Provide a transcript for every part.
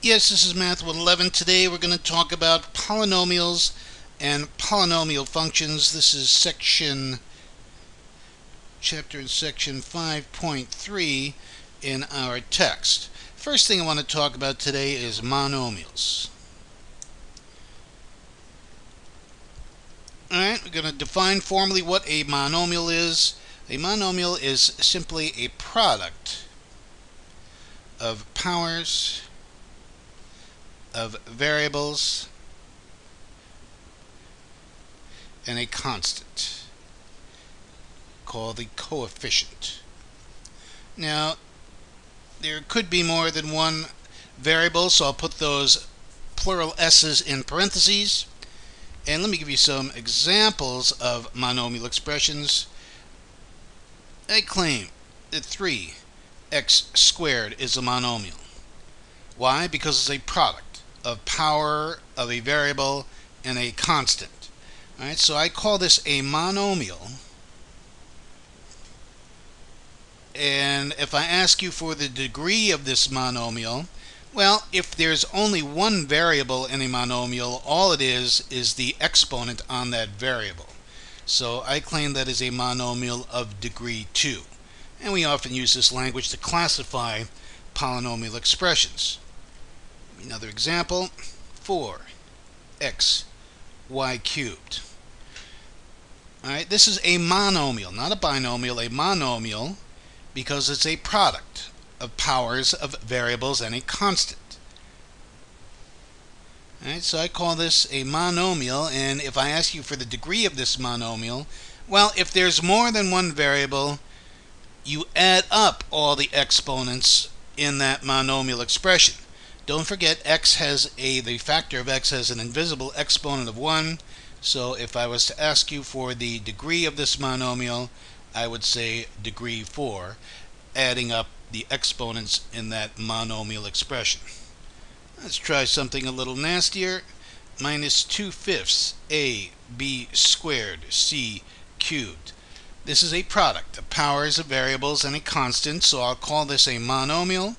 Yes, this is Math 111. Today we're going to talk about polynomials and polynomial functions. This is chapter and section 5.3 in our text. First thing I want to talk about today is monomials. Alright, we're going to define formally what a monomial is. A monomial is simply a product of powers of variables and a constant called the coefficient. Now, there could be more than one variable, so I'll put those plural s's in parentheses. And let me give you some examples of monomial expressions. I claim that 3x squared is a monomial. Why? Because it's a product of power of a variable and a constant. Alright, so I call this a monomial. And if I ask you for the degree of this monomial, well, if there's only one variable in a monomial, all it is the exponent on that variable. So I claim that is a monomial of degree 2. And we often use this language to classify polynomial expressions. Another example, 4x y cubed. Alright, this is a monomial, not a binomial, a monomial, because it's a product of powers of variables and a constant. Alright, so I call this a monomial, and if I ask you for the degree of this monomial, well, if there's more than one variable, you add up all the exponents in that monomial expression. Don't forget, the factor of x has an invisible exponent of 1, so if I was to ask you for the degree of this monomial, I would say degree 4, adding up the exponents in that monomial expression. Let's try something a little nastier. Minus 2/5 ab squared c cubed. This is a product of powers of variables and a constant, so I'll call this a monomial.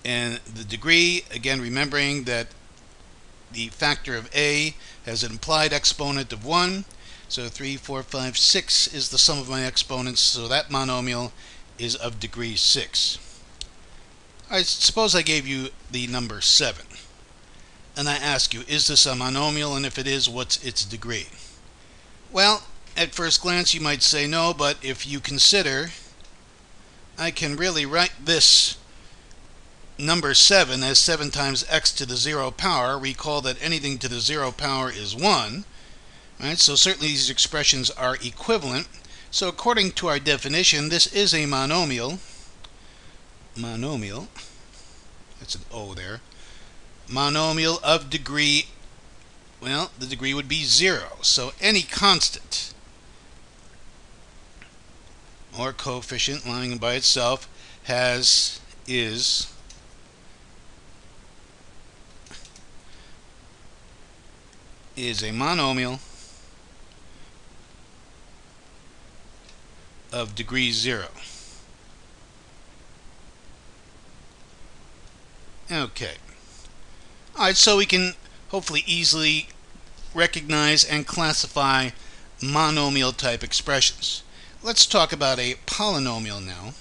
And the degree, again remembering that the factor of a has an implied exponent of 1, so 3, 4, 5, 6 is the sum of my exponents, so that monomial is of degree 6. I suppose I gave you the number 7, and I ask you, is this a monomial, and if it is, what's its degree? Well, at first glance you might say no, but if you consider, I can really write this number 7 as 7 times x to the 0 power. Recall that anything to the 0 power is 1. Right? So certainly these expressions are equivalent. So according to our definition, this is a monomial. Monomial. That's an O there. Monomial of degree, well, the degree would be 0. So any constant or coefficient lying by itself is a monomial of degree 0. Okay. Alright, so we can hopefully easily recognize and classify monomial type expressions. Let's talk about a polynomial now.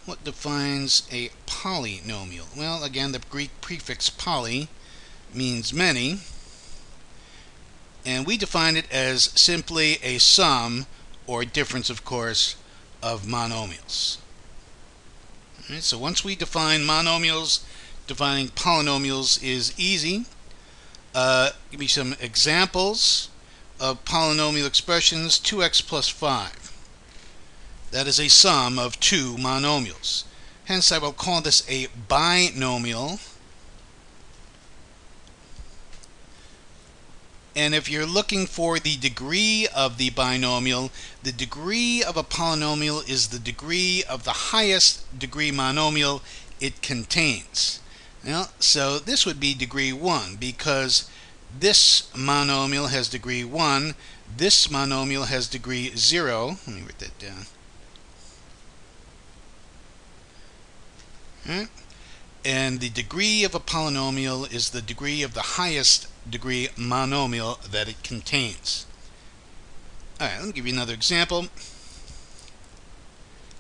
What defines a polynomial? Well, again, the Greek prefix poly means many, and we define it as simply a sum or difference, of course, of monomials. Right, so once we define monomials, defining polynomials is easy. Give me some examples of polynomial expressions. 2x plus 5. That is a sum of two monomials. Hence, I will call this a binomial. And if you're looking for the degree of the binomial, the degree of a polynomial is the degree of the highest degree monomial it contains. Now, so this would be degree 1, because this monomial has degree 1, this monomial has degree 0. Let me write that down. Right? And the degree of a polynomial is the degree of the highest degree monomial that it contains. Alright, let me give you another example.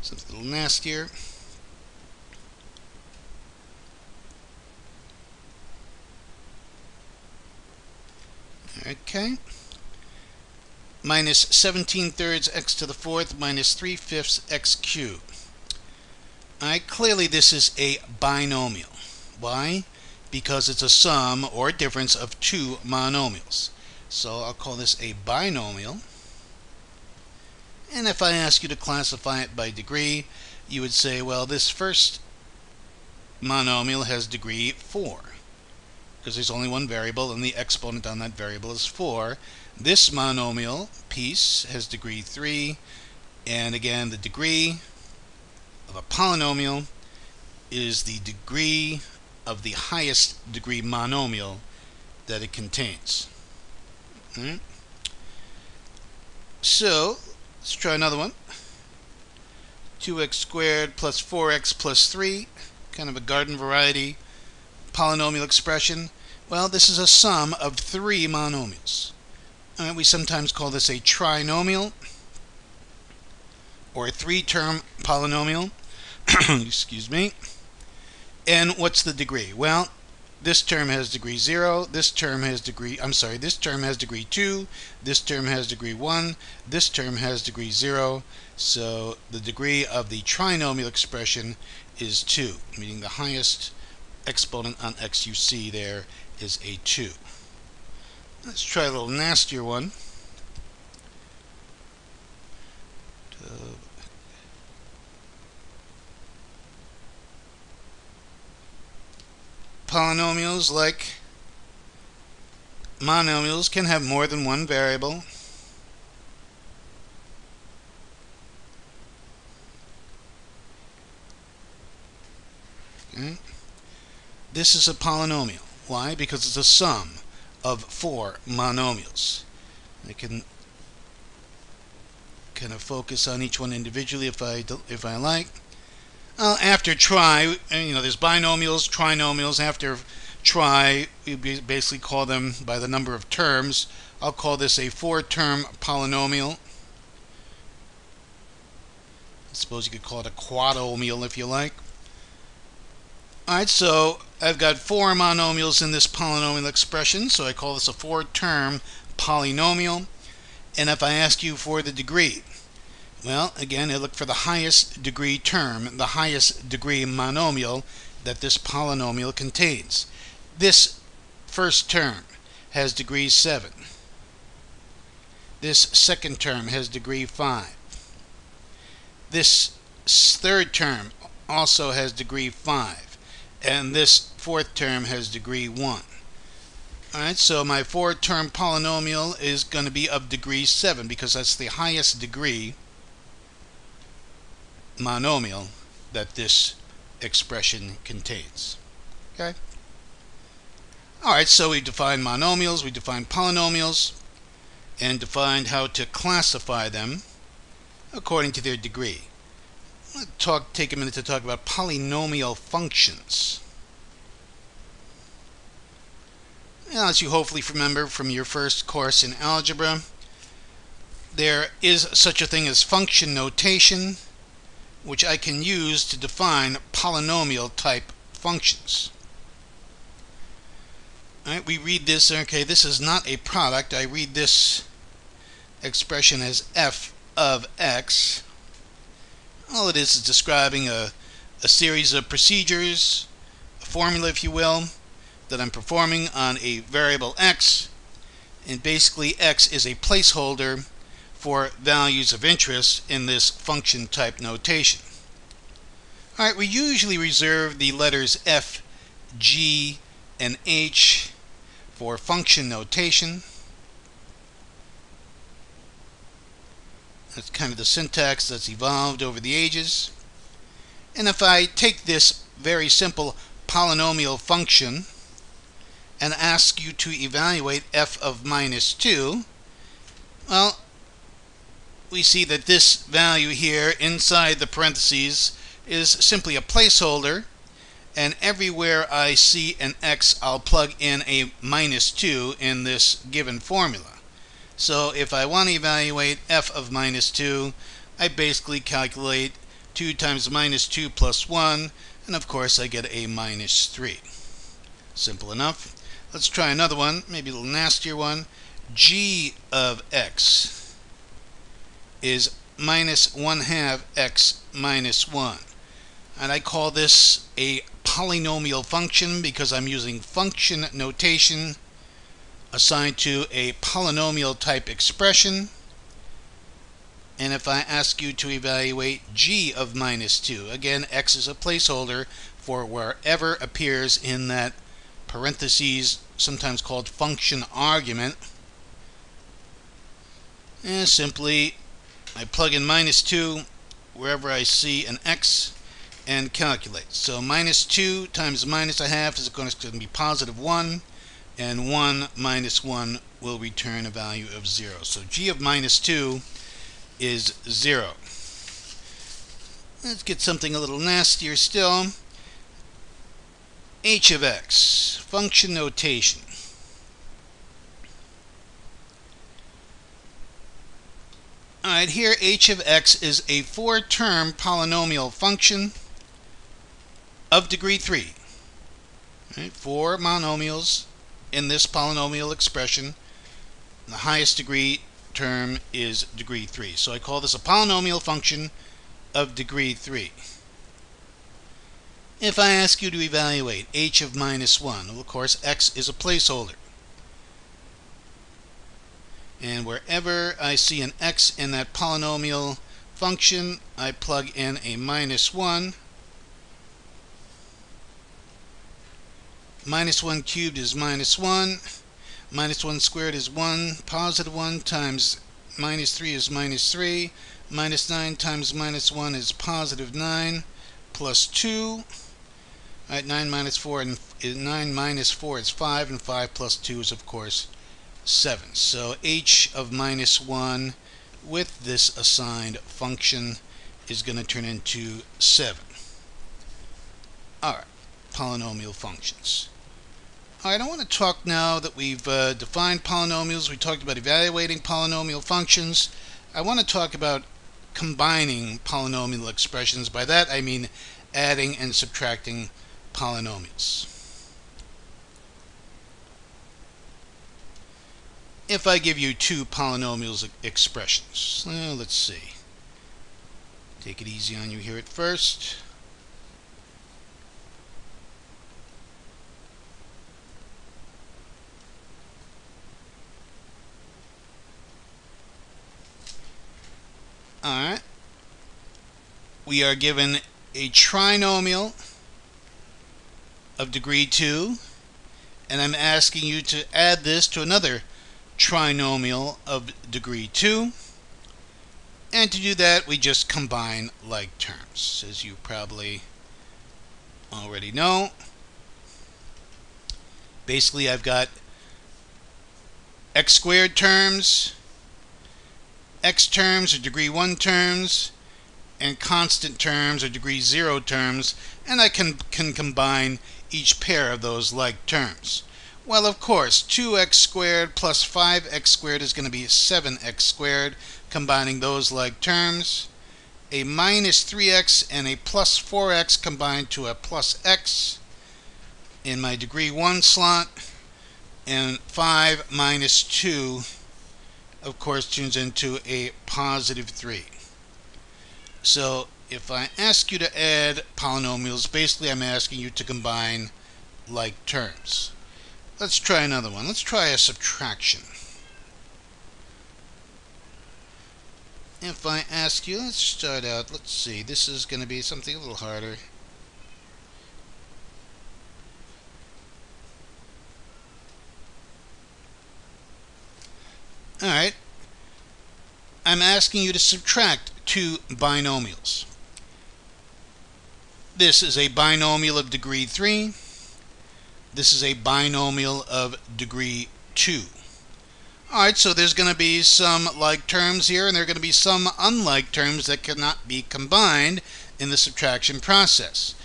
Something a little nastier. Okay. Minus 17/3 x to the fourth minus 3/5 x cubed. Alright, clearly this is a binomial. Why? Because it's a sum or difference of two monomials. So I'll call this a binomial. And if I ask you to classify it by degree, you would say, well, this first monomial has degree 4, because there's only one variable and the exponent on that variable is 4. This monomial piece has degree 3, and again, the degree of a polynomial is the degree of the highest degree monomial that it contains. Right? So let's try another one. 2x squared plus 4x plus 3, kind of a garden variety polynomial expression. Well, this is a sum of three monomials. We sometimes call this a trinomial or a three-term polynomial. Excuse me. And what's the degree? Well, this term has degree 0, this term has degree 2, this term has degree 1, this term has degree 0. So the degree of the trinomial expression is 2, meaning the highest exponent on x you see there is a 2. Let's try a little nastier one. Polynomials, like monomials, can have more than one variable. Okay. This is a polynomial. Why? Because it's a sum of 4 monomials. I can kind of focus on each one individually if I like. After try, there's binomials, trinomials. After try, we basically call them by the number of terms. I'll call this a 4-term polynomial. I suppose you could call it a quadromial if you like. Alright, so I've got 4 monomials in this polynomial expression, so I call this a 4-term polynomial. And if I ask you for the degree, well, again, I look for the highest degree term, the highest degree monomial that this polynomial contains. This first term has degree 7. This second term has degree 5. This third term also has degree 5. And this fourth term has degree 1. Alright, so my 4-term polynomial is going to be of degree 7 because that's the highest degree monomial that this expression contains. Okay? Alright, so we defined monomials, we defined polynomials, and defined how to classify them according to their degree. Let's take a minute to talk about polynomial functions. Now, as you hopefully remember from your first course in algebra, there is such a thing as function notation, which I can use to define polynomial type functions. Alright, we read this, okay, this is not a product. I read this expression as f of x. All it is describing a series of procedures, a formula if you will, that I'm performing on a variable x, and basically x is a placeholder for values of interest in this function type notation. Alright, we usually reserve the letters f, g, and h for function notation. That's kind of the syntax that's evolved over the ages. And if I take this very simple polynomial function and ask you to evaluate f of -2, well, we see that this value here inside the parentheses is simply a placeholder, and everywhere I see an x, I'll plug in a minus 2 in this given formula. So if I want to evaluate f of minus 2, I basically calculate 2 times minus 2 plus 1, and of course I get a minus 3. Simple enough. Let's try another one, maybe a little nastier one. G of x is minus 1/2 x minus 1. And I call this a polynomial function because I'm using function notation assigned to a polynomial type expression. And if I ask you to evaluate g of minus 2, again, x is a placeholder for wherever appears in that parentheses, sometimes called function argument. And simply, I plug in minus 2 wherever I see an x and calculate. So minus 2 times minus 1/2 is going to be positive 1, and 1 minus 1 will return a value of 0. So g of minus 2 is 0. Let's get something a little nastier still. H of x, function notation. Alright, here h of x is a 4-term polynomial function of degree 3. Right, 4 monomials in this polynomial expression. The highest degree term is degree 3. So I call this a polynomial function of degree 3. If I ask you to evaluate h of minus 1, well, of course, x is a placeholder. And wherever I see an x in that polynomial function, I plug in a minus 1. Minus 1 cubed is minus 1. Minus 1 squared is 1. Positive 1 times minus 3 is minus 3. Minus 9 times minus 1 is positive 9. Plus 2. Alright, 9 minus 4 is 5, and 5 plus 2 is, of course, 7. So h of minus 1 with this assigned function is going to turn into 7. Alright, polynomial functions. Alright, I want to talk now that we've defined polynomials. We talked about evaluating polynomial functions. I want to talk about combining polynomial expressions. By that I mean adding and subtracting polynomials. If I give you two polynomials expressions, let's see. Take it easy on you here at first. Alright. We are given a trinomial of degree 2, and I'm asking you to add this to another trinomial of degree 2, and to do that we just combine like terms, as you probably already know. Basically, I've got x squared terms, x terms or degree 1 terms, and constant terms or degree 0 terms, and I can combine each pair of those like terms. Well, of course, 2x squared plus 5x squared is going to be 7x squared, combining those like terms. A minus 3x and a plus 4x combined to a plus x in my degree 1 slot, and 5 minus 2 of course turns into a positive 3. So if I ask you to add polynomials, basically I'm asking you to combine like terms. Let's try another one. Let's try a subtraction. If I ask you, let's start out, let's see, this is going to be something a little harder. Alright, I'm asking you to subtract two binomials. This is a binomial of degree 3. This is a binomial of degree 2. Alright, so there's going to be some like terms here, and there are going to be some unlike terms that cannot be combined in the subtraction process.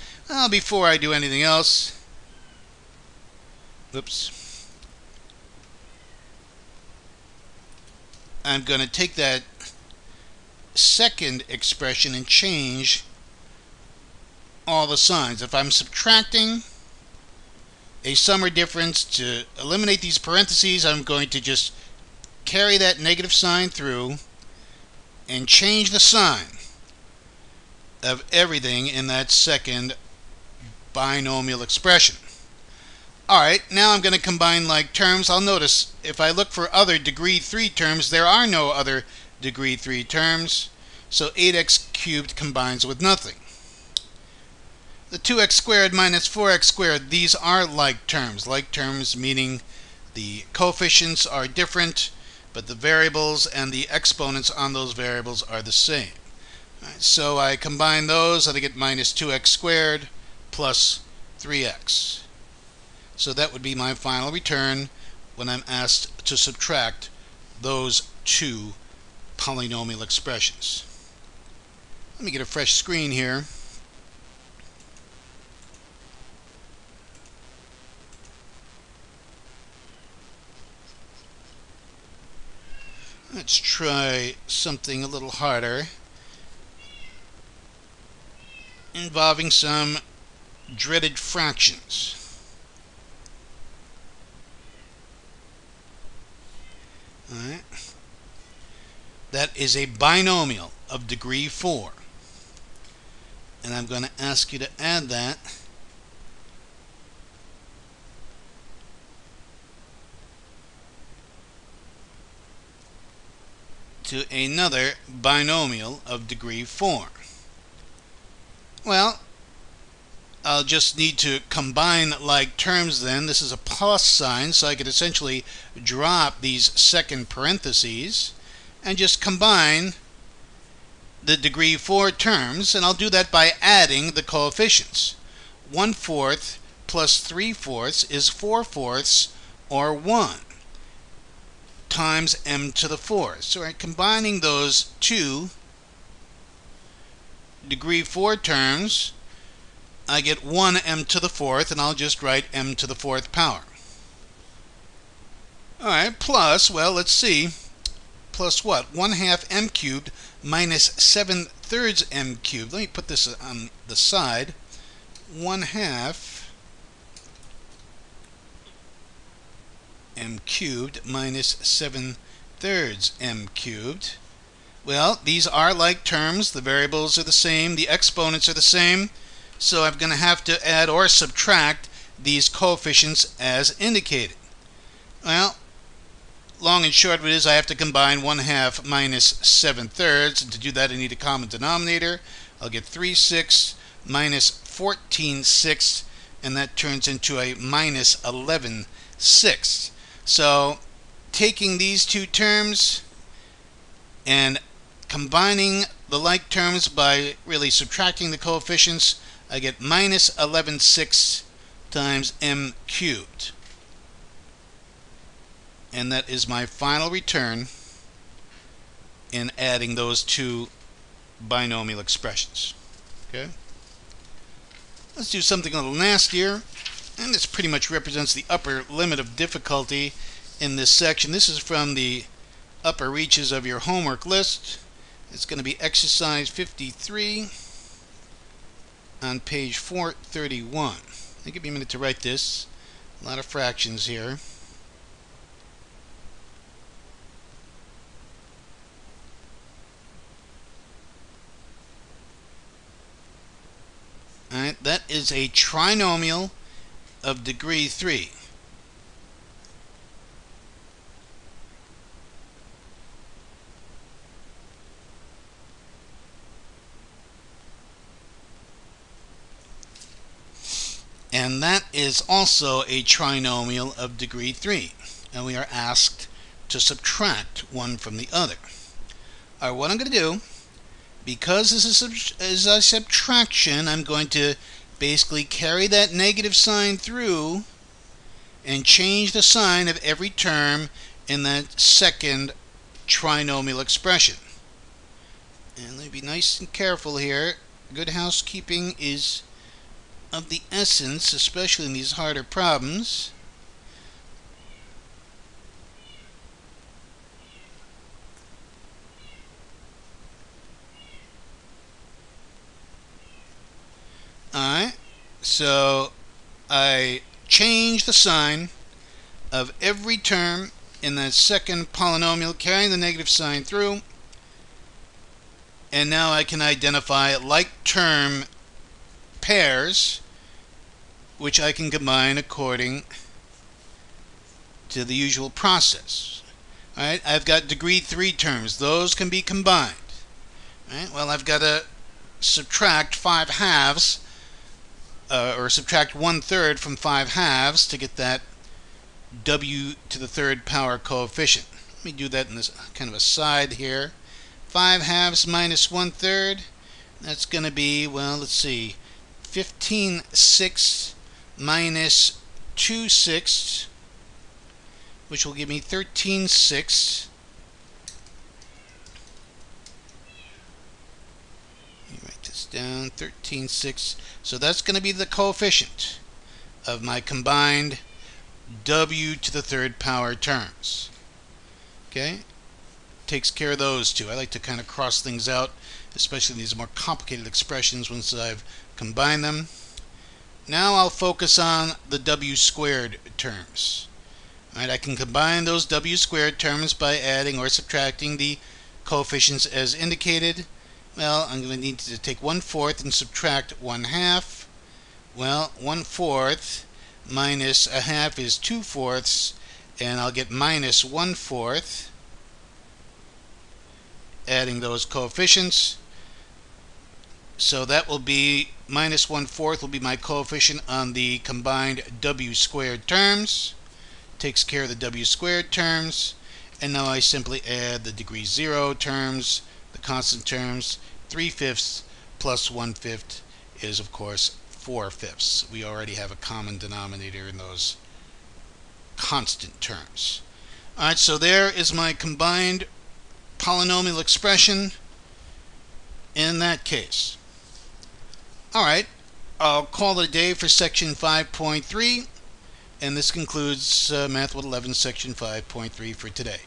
Before I do anything else, I'm going to take that second expression and change all the signs. If I'm subtracting a sum or difference, to eliminate these parentheses, I'm going to just carry that negative sign through and change the sign of everything in that second binomial expression. Alright, now I'm going to combine like terms. I'll notice if I look for other degree 3 terms, there are no other degree 3 terms, so 8x cubed combines with nothing. The 2x squared minus 4x squared, these are like terms. Like terms meaning the coefficients are different, but the variables and the exponents on those variables are the same. Right, so I combine those and I get minus 2x squared plus 3x. So that would be my final return when I'm asked to subtract those two polynomial expressions. Let me get a fresh screen here. Let's try something a little harder, involving some dreaded fractions. Alright. That is a binomial of degree 4. And I'm going to ask you to add that to another binomial of degree 4. Well, I'll just need to combine like terms then. This is a plus sign, so I could essentially drop these second parentheses and just combine the degree 4 terms, and I'll do that by adding the coefficients. 1/4 plus 3/4 is 4/4, or 1, times m to the 4th. So I'm combining those two degree 4 terms. I get 1m to the 4th, and I'll just write m to the 4th power. Alright, plus, well, let's see, plus what? 1/2 m cubed minus 7/3 m cubed. Let me put this on the side. 1/2 m cubed minus 7/3 m cubed. Well, these are like terms. The variables are the same. The exponents are the same. So I'm going to have to add or subtract these coefficients as indicated. Well, long and short of it is I have to combine 1/2 minus 7/3, and to do that I need a common denominator. I'll get 3/6 minus 14/6, and that turns into a minus 11/6. So taking these two terms and combining the like terms by really subtracting the coefficients, I get minus 11/6 times m cubed. And that is my final return in adding those two binomial expressions. Okay? Let's do something a little nastier. And this pretty much represents the upper limit of difficulty in this section. This is from the upper reaches of your homework list. It's going to be exercise 53 on page 431. Give me a minute to write this. A lot of fractions here. Alright, that is a trinomial of degree 3. And that is also a trinomial of degree 3. And we are asked to subtract one from the other. Alright, what I'm going to do, because this is a subtraction, I'm going to basically carry that negative sign through and change the sign of every term in that second trinomial expression. And let me be nice and careful here. Good housekeeping is of the essence, especially in these harder problems. Alright, so I change the sign of every term in that second polynomial, carrying the negative sign through, and now I can identify like term pairs, which I can combine according to the usual process. Alright, I've got degree 3 terms. Those can be combined. Alright, well, I've got to subtract 5 halves, or subtract 1/3 from 5 halves to get that w to the third power coefficient. Let me do that in this kind of a side here. 5 halves minus 1/3, that's going to be, well, let's see, 15/6 minus 2/6, which will give me 13/6. Let me write this down, 13/6. So that's going to be the coefficient of my combined w to the third power terms. Okay? Takes care of those two. I like to kind of cross things out, especially these more complicated expressions once I've combined them. Now I'll focus on the w squared terms. Alright, I can combine those w squared terms by adding or subtracting the coefficients as indicated. Well, I'm going to need to take 1/4 and subtract 1/2. Well, 1/4 minus 1/2 is 2/4, and I'll get minus 1/4, adding those coefficients. So that will be minus 1/4 will be my coefficient on the combined w squared terms. Takes care of the w squared terms. And now I simply add the degree 0 terms, the constant terms. 3/5 plus 1/5 is, of course, 4/5. We already have a common denominator in those constant terms. Alright, so there is my combined polynomial expression in that case. Alright, I'll call it a day for section 5.3, and this concludes Math 111 section 5.3 for today.